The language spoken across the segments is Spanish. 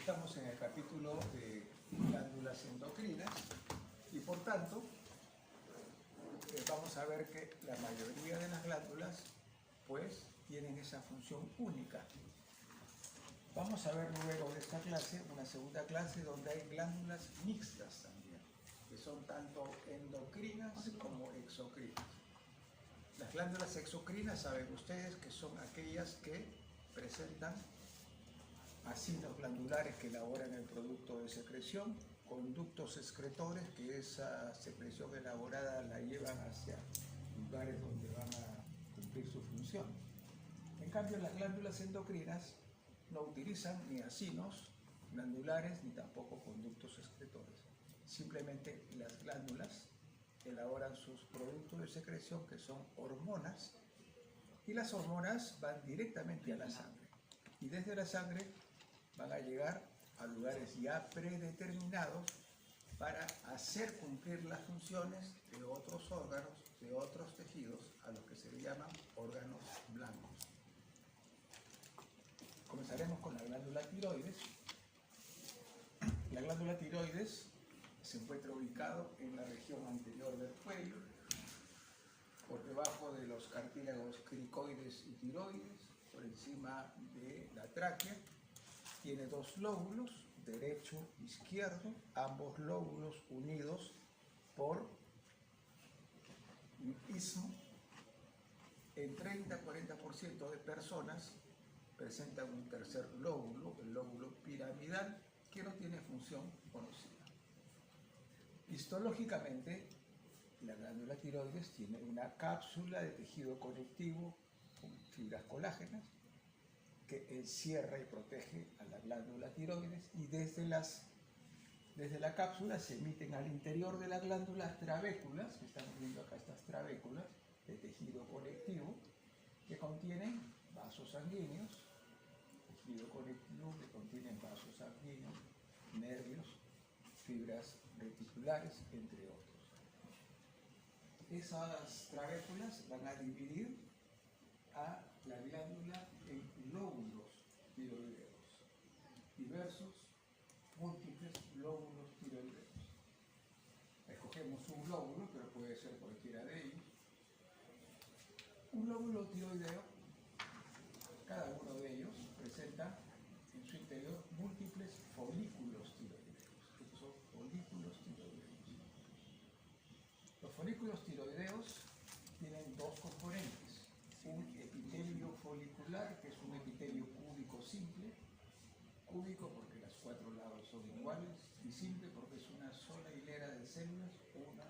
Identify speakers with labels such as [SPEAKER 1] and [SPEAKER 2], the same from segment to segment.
[SPEAKER 1] Estamos en el capítulo de glándulas endocrinas y por tanto vamos a ver que la mayoría de las glándulas pues tienen esa función única. Vamos a ver luego de esta clase una segunda clase donde hay glándulas mixtas también, que son tanto endocrinas como exocrinas. Las glándulas exocrinas saben ustedes que son aquellas que presentan ácidos glandulares que elaboran el producto de secreción, conductos excretores que esa secreción elaborada la llevan hacia lugares donde van a cumplir su función. En cambio, las glándulas endocrinas no utilizan ni acinos glandulares ni tampoco conductos excretores. Simplemente las glándulas elaboran sus productos de secreción que son hormonas y las hormonas van directamente a la sangre y desde la sangre van a llegar a lugares ya predeterminados para hacer cumplir las funciones de otros órganos, de otros tejidos, a los que se le llaman órganos blancos. Comenzaremos con la glándula tiroides. La glándula tiroides se encuentra ubicado en la región anterior del cuello, por debajo de los cartílagos cricoides y tiroides, por encima de la tráquea. Tiene dos lóbulos, derecho e izquierdo, ambos lóbulos unidos por un istmo. En 30-40% de personas presentan un tercer lóbulo, el lóbulo piramidal, que no tiene función conocida. Histológicamente, la glándula tiroides tiene una cápsula de tejido conectivo con fibras colágenas que encierra y protege a la glándula tiroides y desde la cápsula se emiten al interior de la glándula trabéculas, que estamos viendo acá estas trabéculas de tejido conectivo, que contienen vasos sanguíneos, tejido conectivo que contienen vasos sanguíneos, nervios, fibras reticulares, entre otros. Esas trabéculas van a dividir a la glándula en lóbulos tiroideos, diversos, múltiples lóbulos tiroideos. Escogemos un lóbulo, pero puede ser cualquiera de ellos. Un lóbulo tiroideo, cada uno de ellos presenta en su interior múltiples folículos tiroideos. Estos son folículos tiroideos. Los folículos tiroideos tienen dos componentes. Un epitelio folicular, que es un epitelio cúbico simple, cúbico porque los cuatro lados son iguales, y simple porque es una sola hilera de células, una,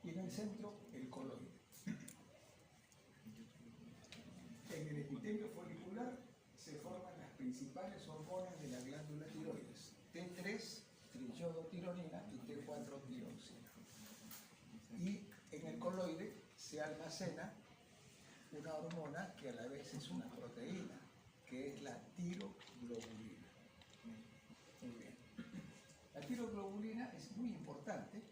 [SPEAKER 1] y en el centro el coloide. En el epitelio folicular se forman las principales hormonas de la glándula tiroides, T3, triiodotironina, y T4, tiroxina. Y en el coloide se almacena una hormona que a la vez es una proteína, que es la tiroglobulina. Muy bien. La tiroglobulina es muy importante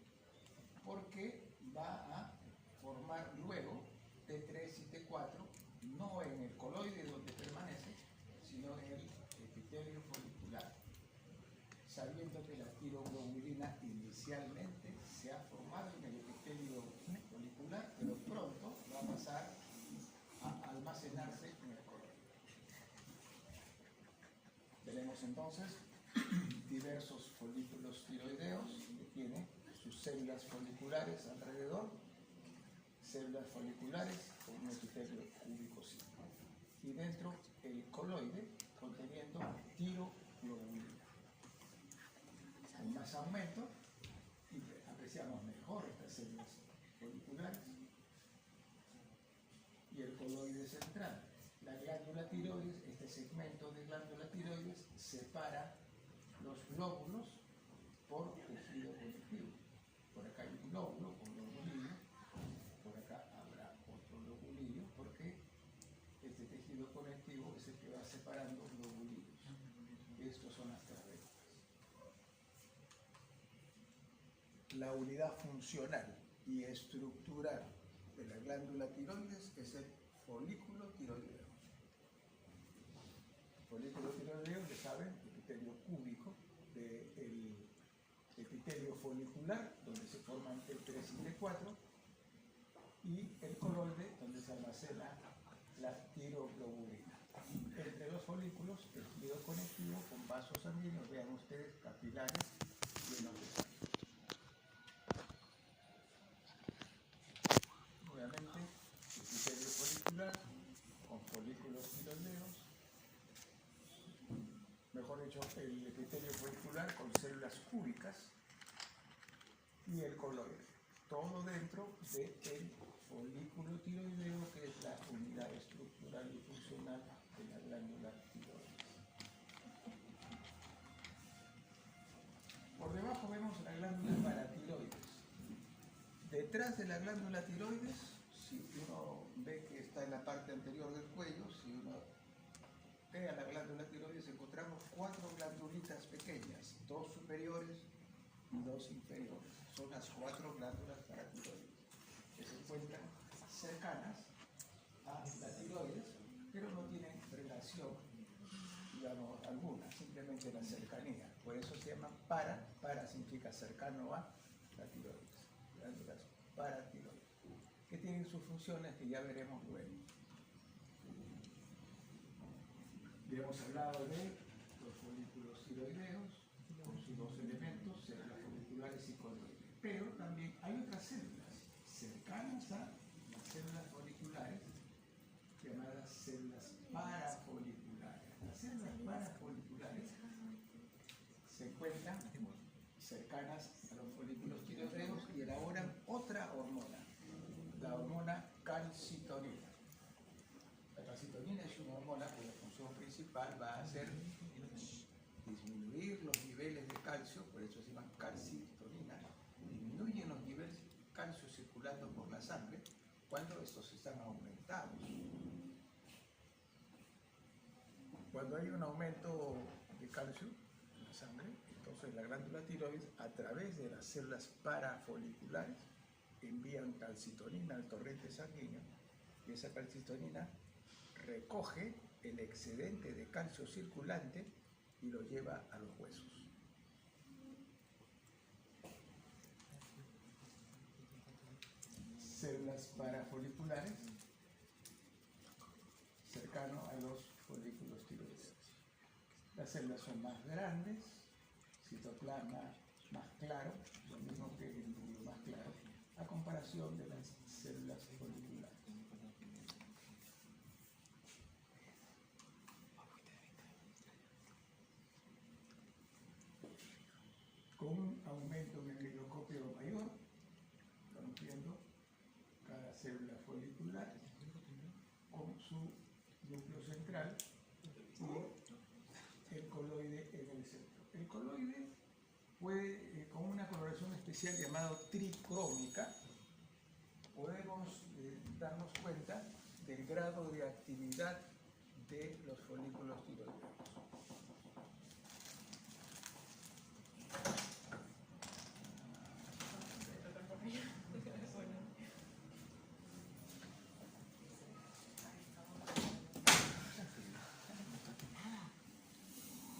[SPEAKER 1] porque va a formar luego T3 y T4, no en el coloide donde permanece, sino en el epitelio folicular, sabiendo que la tiroglobulina inicialmente se ha formado en el epitelio folicular, pero pronto va a pasar a almacenarse en el coloide. Tenemos entonces diversos folículos tiroideos que tienen sus células foliculares alrededor, células foliculares con un epitelio cúbico simple, y dentro el coloide conteniendo tiroglobulina. Con más aumento y apreciamos mejor estas células foliculares y el coloide central. La glándula tiroides, este segmento de glándula tiroides, separa los lóbulos por tejido conectivo. Por acá hay un lóbulo con lobulillo, por acá habrá otro lobulillo, porque este tejido conectivo es el que va separando lobulillos. Estos son las trabéculas. La unidad funcional y estructural de la glándula tiroides es el folículo tiroideo. folículo tiroideo, ya saben, epitelio cúbico del epitelio folicular, donde se forman T3 y T4, y el coloide, donde se almacena la tiroglobulina. Entre los folículos, el fluido conectivo con vasos sanguíneos, vean ustedes, capilares llenos de sangre. Obviamente, epitelio folicular con folículos tiroideos, mejor dicho, el epitelio folicular con células cúbicas y el coloide. Todo dentro del folículo tiroideo, que es la unidad estructural y funcional de la glándula tiroides. Por debajo vemos la glándula paratiroides. Detrás de la glándula tiroides, si uno ve que está en la parte anterior del cuello, si uno ve a la glándula tiroides, encontramos 4 glandulitas pequeñas, 2 superiores y 2 inferiores. Son las 4 glándulas paratiroides, que se encuentran cercanas a la tiroides, pero no tienen relación, digamos, alguna, simplemente la cercanía. Por eso se llaman para significa cercano a la tiroides, glándulas paratiroides, que tienen sus funciones que ya veremos luego. Ya hemos hablado de los folículos tiroideos, con sus 2 elementos, células foliculares y coloides. Pero también hay otras células cercanas a las células foliculares, llamadas células parafoliculares. Las células parafoliculares se encuentran cercanas a los folículos tiroideos y elaboran otra hormona, la hormona calcitonina. La calcitonina es una hormona cuya función principal va a ser disminuir los niveles de calcio, por eso se llama calcitonina. Disminuyen los niveles de calcio circulando por la sangre cuando estos están aumentados. Cuando hay un aumento de calcio en la sangre, entonces la glándula tiroides, a través de las células parafoliculares, envían calcitonina al torrente sanguíneo, y esa calcitonina recoge el excedente de calcio circulante y lo lleva a los huesos. Células parafoliculares cercano a los folículos tiroideos. Las células son más grandes, citoplasma más claro, lo mismo que el núcleo más claro, a comparación de las células foliculares. Con un aumento en el microscopio mayor, estamos viendo cada célula folicular con su núcleo central y el coloide en el centro. El coloide puede, con una coloración especial llamada tricrómica, podemos darnos cuenta del grado de actividad de los folículos tiroideos.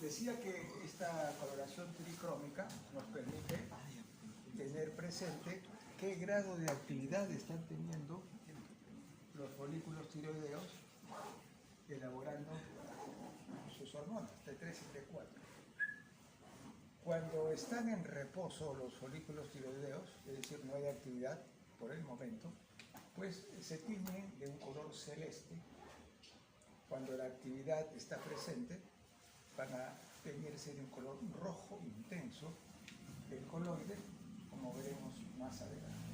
[SPEAKER 1] Decía que esta coloración tricrómica nos permite tener presente qué grado de actividad están teniendo los folículos tiroideos elaborando sus hormonas, T3 y T4. Cuando están en reposo los folículos tiroideos, es decir, no hay actividad por el momento, pues se tiñen de un color celeste. Cuando la actividad está presente, van a teñirse de un color rojo intenso el coloide, como veremos más adelante.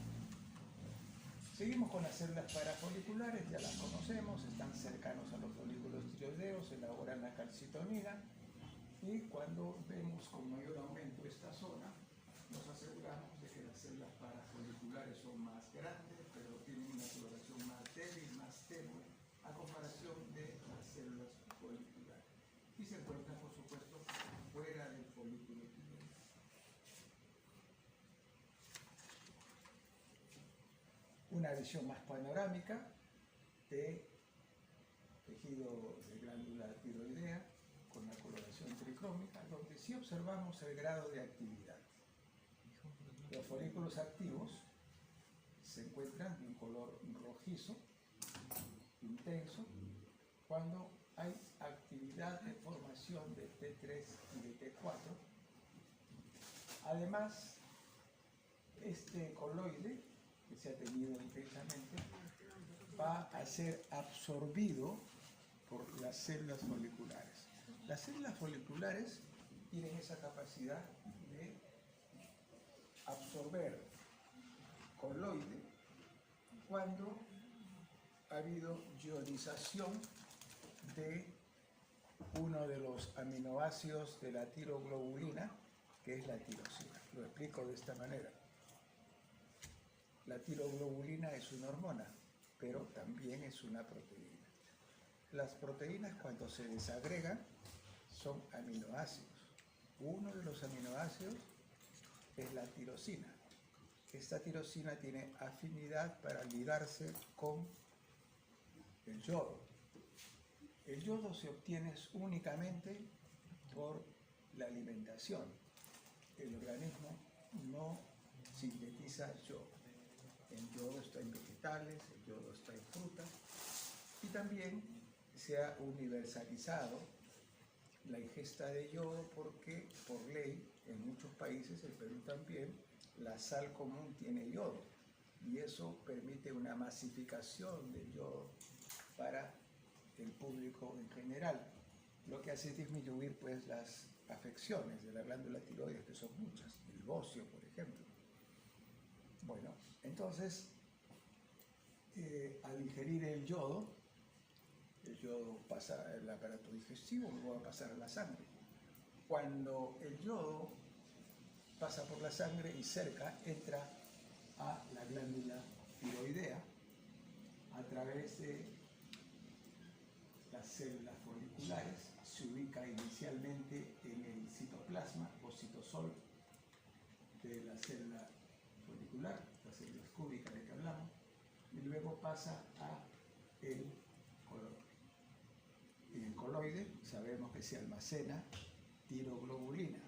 [SPEAKER 1] Seguimos con las células parafoliculares, ya las conocemos, están cercanos a los folículos tiroideos, elaboran la calcitonina, y cuando vemos con mayor aumento esta zona, nos aseguramos de que las células parafoliculares son más grandes, pero tienen una coloración más débil, más tenue, a comparación de las células foliculares. Y se encuentran, por supuesto, fuera del folículo tiroideo. Una visión más panorámica de tejido de glándula tiroidea. tricrómica, donde sí observamos el grado de actividad. Los folículos activos se encuentran de un color rojizo, intenso, cuando hay actividad de formación de T3 y de T4. Además, este coloide, que se ha tenido intensamente, va a ser absorbido por las células foliculares. Las células foliculares tienen esa capacidad de absorber coloide cuando ha habido ionización de uno de los aminoácidos de la tiroglobulina, que es la tirosina. Lo explico de esta manera. La tiroglobulina es una hormona, pero también es una proteína. Las proteínas, cuando se desagregan, son aminoácidos. Uno de los aminoácidos es la tirosina. Esta tirosina tiene afinidad para ligarse con el yodo. El yodo se obtiene únicamente por la alimentación. El organismo no sintetiza yodo. El yodo está en vegetales, el yodo está en frutas, y también se ha universalizado la ingesta de yodo porque por ley en muchos países, el Perú también, la sal común tiene yodo y eso permite una masificación del yodo para el público en general, lo que hace disminuir pues las afecciones de la glándula tiroides, que son muchas, el bocio por ejemplo. Bueno, entonces al ingerir el yodo pasa al aparato digestivo, luego va a pasar a la sangre. Cuando el yodo pasa por la sangre y cerca entra a la glándula tiroidea a través de las células foliculares, se ubica inicialmente en el citoplasma o citosol de la célula folicular, la célula cúbica de que hablamos, y luego pasa a el coloide. En el coloide sabemos que se almacena tiroglobulina.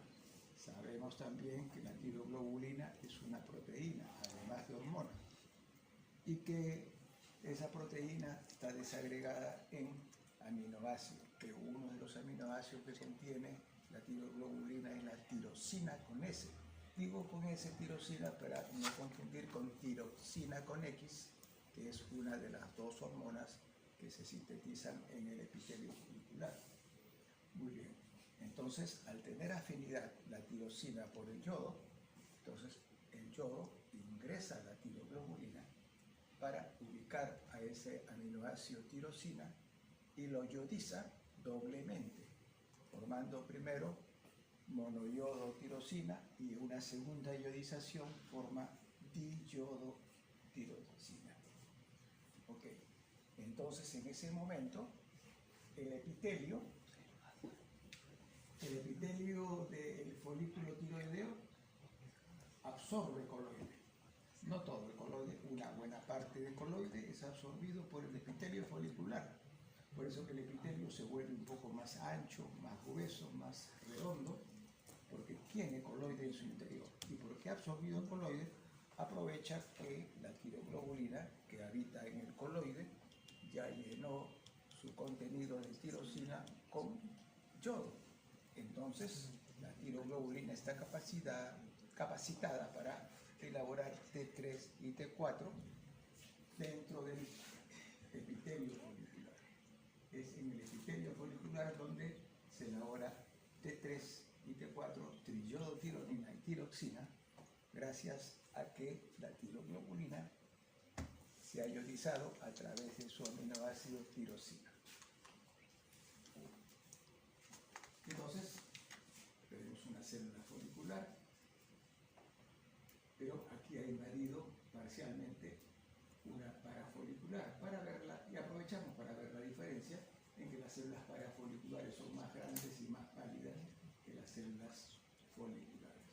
[SPEAKER 1] Sabemos también que la tiroglobulina es una proteína, además de hormona, y que esa proteína está desagregada en aminoácidos, que uno de los aminoácidos que contiene la tiroglobulina es la tirosina con S. Digo con S tirosina para no confundir con tiroxina con X, que es una de las dos hormonas que se sintetizan en el epitelio folicular. Muy bien. Entonces, al tener afinidad la tirosina por el yodo, entonces el yodo ingresa a la tiroglobulina para ubicar a ese aminoácido tirosina y lo yodiza doblemente, formando primero monoyodo-tirosina y una segunda iodización forma diyodo-tirosina. Ok, entonces en ese momento el epitelio del folículo tiroideo absorbe coloide. No todo el coloide, una buena parte del coloide es absorbido por el epitelio folicular. Por eso que el epitelio se vuelve un poco más ancho, más grueso, más redondo, porque tiene coloide en su interior. Y porque ha absorbido el coloide, aprovecha que la tiroglobulina que habita en el coloide ya llenó su contenido de tirosina con yodo. Entonces, la tiroglobulina está capacitada para elaborar T3 y T4 dentro del epitelio folicular. Es en el epitelio folicular donde se elabora T3 y T4, triyodotironina y tiroxina, gracias a que la tiroglobulina se ha ionizado a través de su aminoácido tirosina. Entonces, tenemos una célula folicular, pero aquí ha invadido parcialmente una parafolicular para verla, y aprovechamos para ver la diferencia en que las células parafoliculares son más grandes y más pálidas que las células foliculares.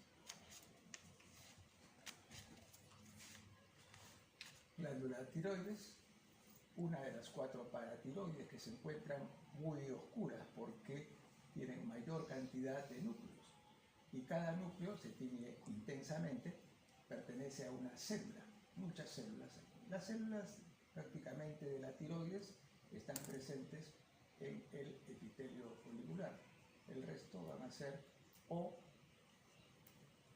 [SPEAKER 1] Glándula tiroides, una de las 4 paratiroides que se encuentran muy oscuras porque tienen mayor cantidad de núcleos y cada núcleo se tiñe intensamente, pertenece a una célula, muchas células. Las células prácticamente de la tiroides están presentes en el epitelio folicular. El resto van a ser o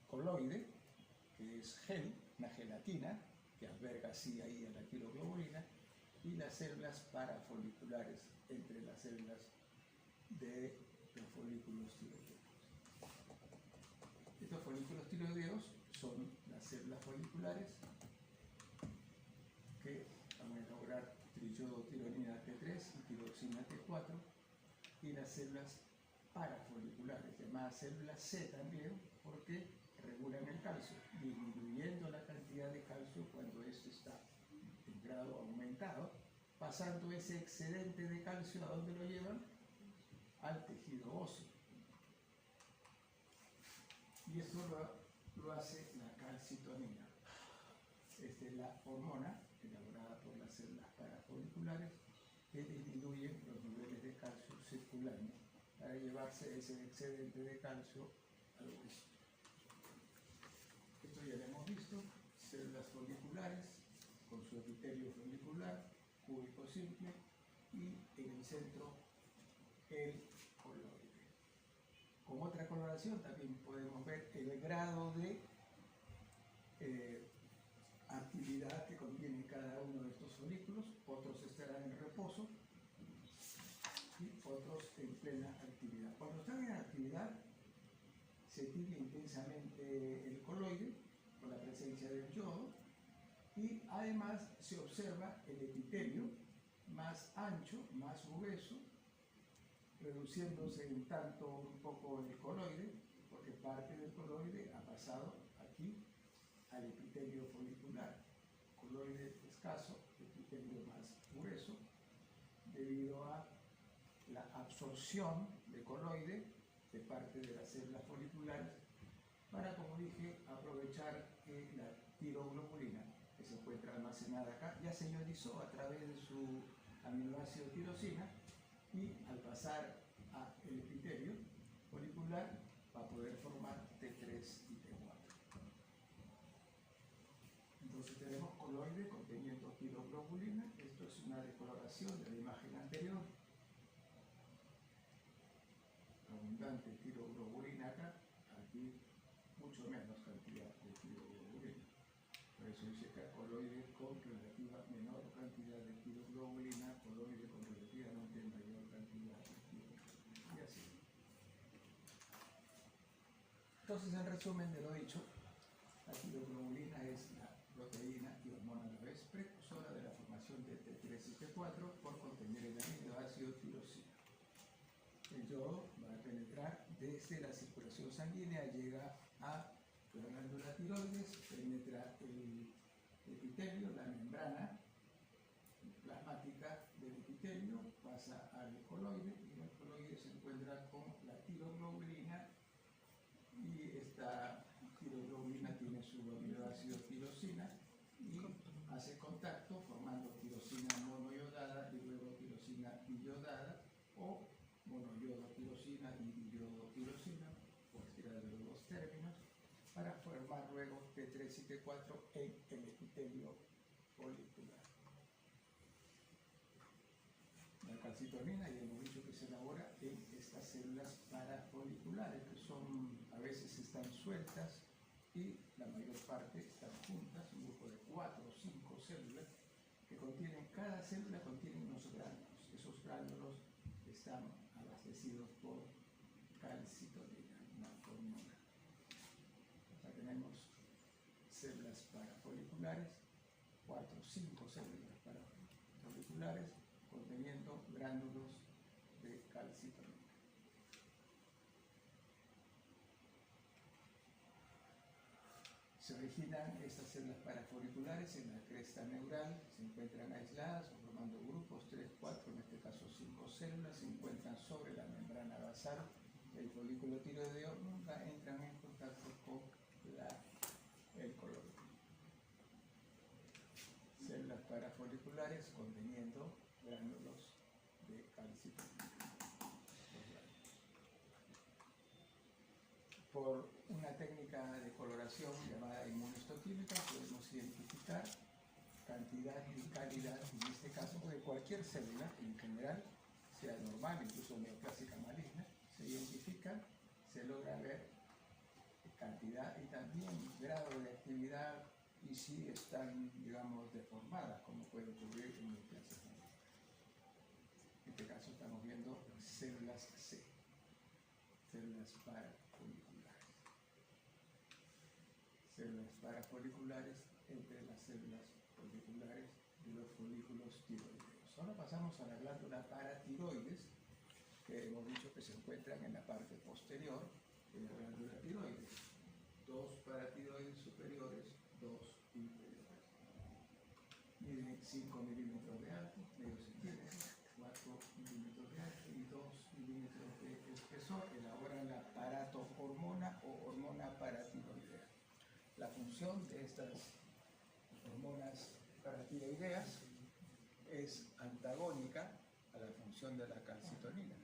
[SPEAKER 1] coloide, que es gel, una gelatina que alberga así ahí a la tiroglobulina, y las células parafoliculares entre las células de los folículos tiroideos. Estos folículos tiroideos son las células foliculares que van a elaborar triiodotironina T3 y tiroxina T4, y las células parafoliculares, llamadas células C también, porque regulan el calcio, disminuyendo la cantidad de calcio cuando este está en grado aumentado, pasando ese excedente de calcio, ¿a dónde lo llevan? Al tejido óseo. Y esto lo hace la calcitonina. Esta es la hormona elaborada por las células parafoliculares que disminuyen los niveles de calcio circulando para llevarse ese excedente de calcio al hueso. Esto ya lo hemos visto, células foliculares con su epitelio folicular, cúbico simple, y en el centro el coloide. Con otra coloración también podemos ver el grado de actividad que contiene cada uno de estos folículos. Otros estarán en reposo y otros en plena actividad. Cuando están en actividad se tiñe intensamente el coloide por la presencia del yodo, y además se observa el epitelio más ancho, más grueso, reduciéndose en tanto un poco el coloide, porque parte del coloide ha pasado aquí al epitelio folicular. Coloide escaso, epitelio más grueso, debido a la absorción de coloide de parte de las células foliculares para, como dije, aprovechar que la tiroglobulina que se encuentra almacenada acá ya se ionizó a través de su aminoácido tirosina, y al pasar al epitelio folicular va a poder formar T3 y T4. Entonces tenemos coloide conteniendo tiroglobulina. Esto es una decoloración de la imagen anterior. Abundante tiroglobulina acá, aquí mucho menos cantidad de tiroglobulina. Por eso dice que coloide con relativa menor cantidad de tiroglobulina, coloide con relativamente mayor cantidad de tiroglobulina, y así. Entonces, en resumen de lo dicho, la tiroglobulina es la proteína y hormona a la vez precursora de la formación de T3 y T4 por contener el aminoácido tirosina. El yodo va a penetrar desde la circulación sanguínea, llega a la glándula tiroides, penetra el epitelio, la membrana plasmática del epitelio, pasa al coloide, y en el coloide se encuentra con la tiroglobulina, y esta tiroglobulina tiene su aminoácido tirosina y hace contacto formando tirosina monoiodada y luego tirosina biyodada, o monoyodo tirosina y diyodo tirosina, cualquiera de los dos términos, para formar luego T3 y T4 en el epitelio folicular. La calcitonina ya hemos dicho que se elabora en estas células parafoliculares, que son, a veces están sueltas y la mayor parte están juntas, un grupo de 4 o 5 células que contienen, cada célula contiene unos gránulos. Esos gránulos están abastecidos por calcitonina, una hormona. O sea, tenemos células parafoliculares, 4 o 5 células parafoliculares conteniendo gránulos de calcitonina. Se originan estas células parafoliculares en la cresta neural, se encuentran aisladas o formando grupos, 3, 4, en este caso 5 células, se encuentran sobre la membrana basal del folículo tiroideo, nunca entran en contacto con el coloide. Células parafoliculares conteniendo gránulos de calcitonina. Por una técnica de coloración llamada inmunohistoquímica podemos identificar cantidad y calidad, en este caso, de cualquier célula, en general, sea normal, incluso neoplásica maligna, se identifica, se logra ver cantidad y también grado de actividad y si están, digamos, deformadas, como puede ocurrir en neoplásica maligna. En este caso estamos viendo células C, células parafoliculares. Células parafoliculares entre las células foliculares de los folículos tiroideos. Ahora pasamos a la glándula paratiroides, que hemos dicho que se encuentran en la parte posterior de la glándula tiroides. 2 paratiroides superiores, 2 inferiores. Miden 5 milímetros de alto, medio centímetro, 4 milímetros de alto y 2 milímetros de espesor. Elaboran la paratohormona o hormona paratiroidea. La función de estas hormonas paratiroideas es antagónica a la función de la calcitonina,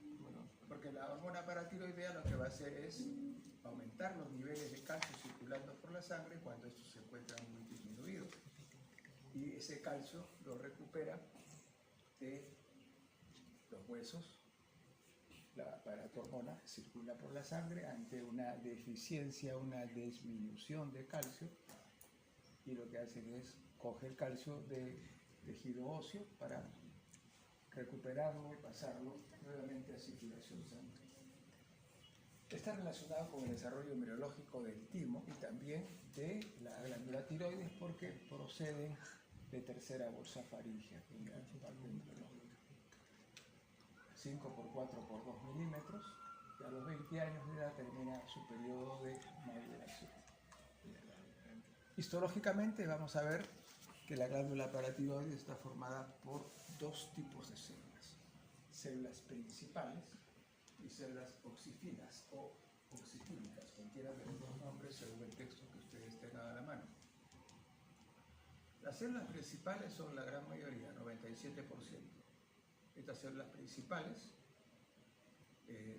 [SPEAKER 1] porque la hormona paratiroidea lo que va a hacer es aumentar los niveles de calcio circulando por la sangre cuando estos se encuentran muy disminuidos, y ese calcio lo recupera de los huesos. La paratohormona circula por la sangre ante una deficiencia, una disminución de calcio, y lo que hace es coger el calcio del tejido óseo para recuperarlo y pasarlo nuevamente a circulación sanguínea. Está relacionado con el desarrollo embriológico del timo y también de la glándula tiroides, porque proceden de tercera bolsa faríngea, que es la parte embriológica. 5 por 4 por 2 milímetros, y a los 20 años de edad termina su periodo de maduración. Histológicamente vamos a ver que la glándula paratiroides está formada por 2 tipos de células: células principales y células oxifinas o oxifílicas, cualquiera de los dos nombres según el texto que ustedes tengan a la mano. Las células principales son la gran mayoría, 97%. Estas células principales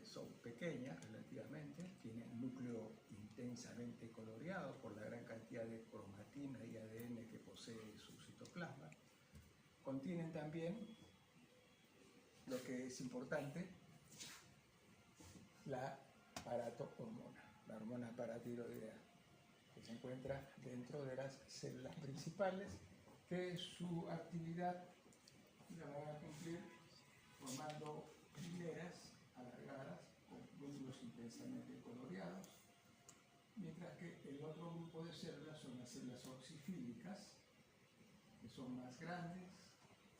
[SPEAKER 1] son pequeñas relativamente, tienen núcleo intensamente coloreado por la gran cantidad de cromatina y ADN que posee su citoplasma. Contienen también, lo que es importante, la paratohormona, la hormona paratiroidea, que se encuentra dentro de las células principales, que su actividad la van a cumplir formando hileras alargadas con núcleos intensamente coloreados, mientras que el otro grupo de células son las células oxifílicas, que son más grandes,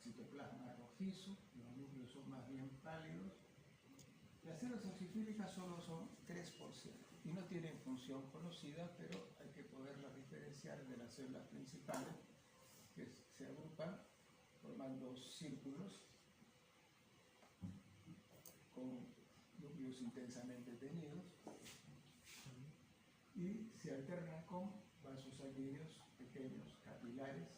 [SPEAKER 1] citoplasma rojizo, los núcleos son más bien pálidos. Las células oxifílicas solo son 3% y no tienen función conocida, pero hay que poderlas diferenciar de las células principales, que se agrupan formando círculos con núcleos intensamente teñidos y se alternan con vasos sanguíneos pequeños, capilares,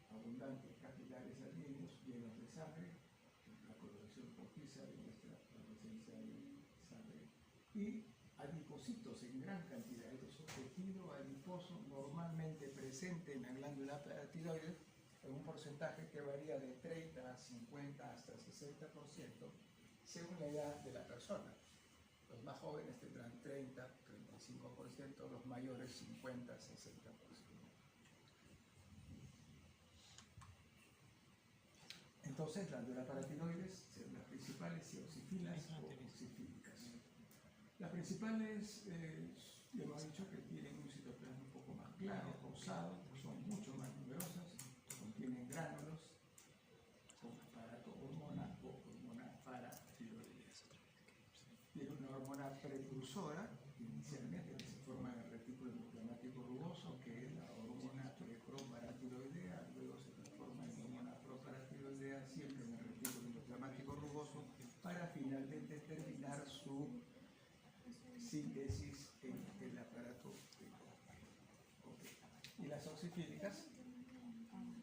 [SPEAKER 1] abundantes capilares sanguíneos llenos de sangre. La coloración rojiza demuestra la presencia de sangre, y adipocitos en gran cantidad. Esto es un tejido adiposo normalmente presente en la glándula paratiroides en un porcentaje que varía de 30 a 50 hasta 60% según la edad de la persona. Los más jóvenes tendrán 30, 35%, los mayores 50, 60%. Entonces, glándula paratiroides, células principales y oxifilas o oxifílicas. Las principales, hemos dicho que tienen un citoplasma un poco más claro, rosado, son mucho más numerosas, contienen gránulos con paratohormona o hormona paratiroidea. Tiene una hormona precursora, inicialmente, que se forma en el retículo endoplasmático rugoso, que es la hormona preproparatiroidea, luego se transforma en hormona proparatiroidea, siempre en el retículo endoplasmático rugoso, para finalmente terminar su síntesis en el aparato. Y las oxifílicas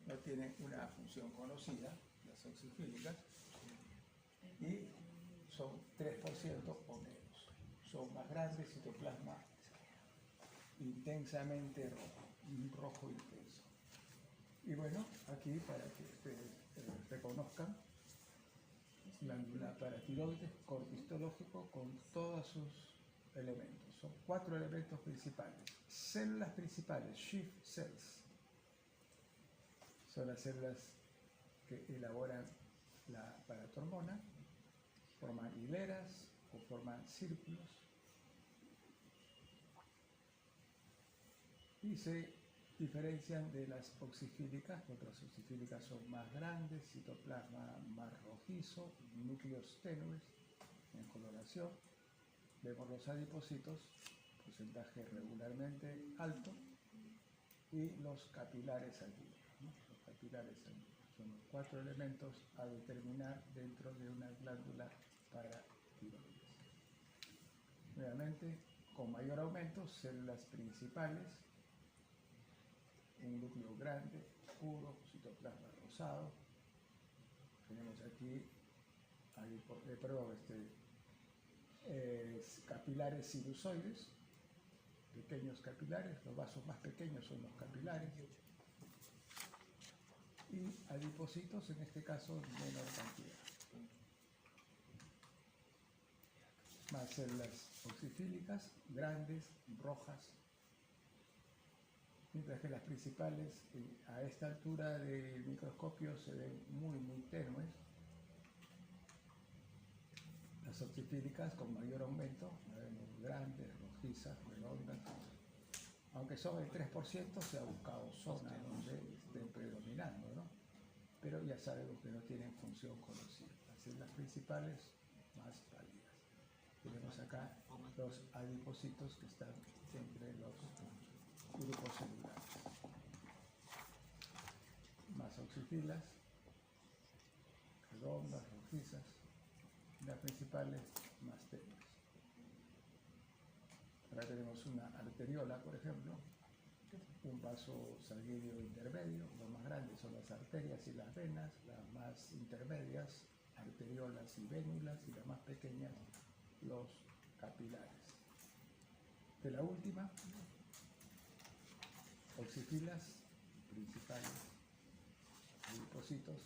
[SPEAKER 1] no tienen una función conocida, las oxifílicas, y son 3% o menos. son más grandes, citoplasma intensamente rojo, un rojo intenso. Y bueno, aquí para que ustedes reconozcan, glándula paratiroides, corte histológico con todos sus elementos. Son 4 elementos principales. Células principales, Schiff cells, son las células que elaboran la paratormona, forman hileras o forman círculos y se diferencian de las oxifílicas, porque las oxifílicas son más grandes, citoplasma más rojizo, núcleos tenues en coloración. Vemos los adipocitos, porcentaje regularmente alto, y los capilares sanguíneos, ¿no? Los capilares sanguíneos son los 4 elementos a determinar dentro de una glándula paratiroides. Nuevamente, con mayor aumento, células principales, un núcleo grande, puro, citoplasma rosado. Tenemos aquí, capilares sinusoides, pequeños capilares, los vasos más pequeños son los capilares, y adipocitos, en este caso, menor cantidad. Más células oxifílicas, grandes, rojas, mientras que las principales a esta altura del microscopio se ven muy tenues. Las oxifílicas con mayor aumento, la vemos grandes, rojizas, redondas. Aunque son el 3%, se ha buscado zonas donde estén predominando, ¿no? Pero ya sabemos que no tienen función conocida. Las células principales más pálidas. Tenemos acá los adipocitos que están entre los grupos celulares. Más oxifilas, redondas, rojizas. Las principales más tenues. Ahora tenemos una arteriola, por ejemplo, un vaso sanguíneo intermedio. Los más grandes son las arterias y las venas, las más intermedias, arteriolas y vénulas, y las más pequeñas, los capilares. De la última, oxifilas principales, adipocitos,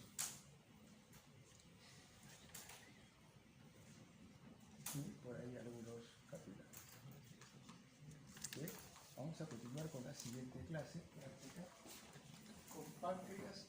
[SPEAKER 1] y por ahí algunos capilares. Bien, vamos a continuar con la siguiente clase práctica con páncreas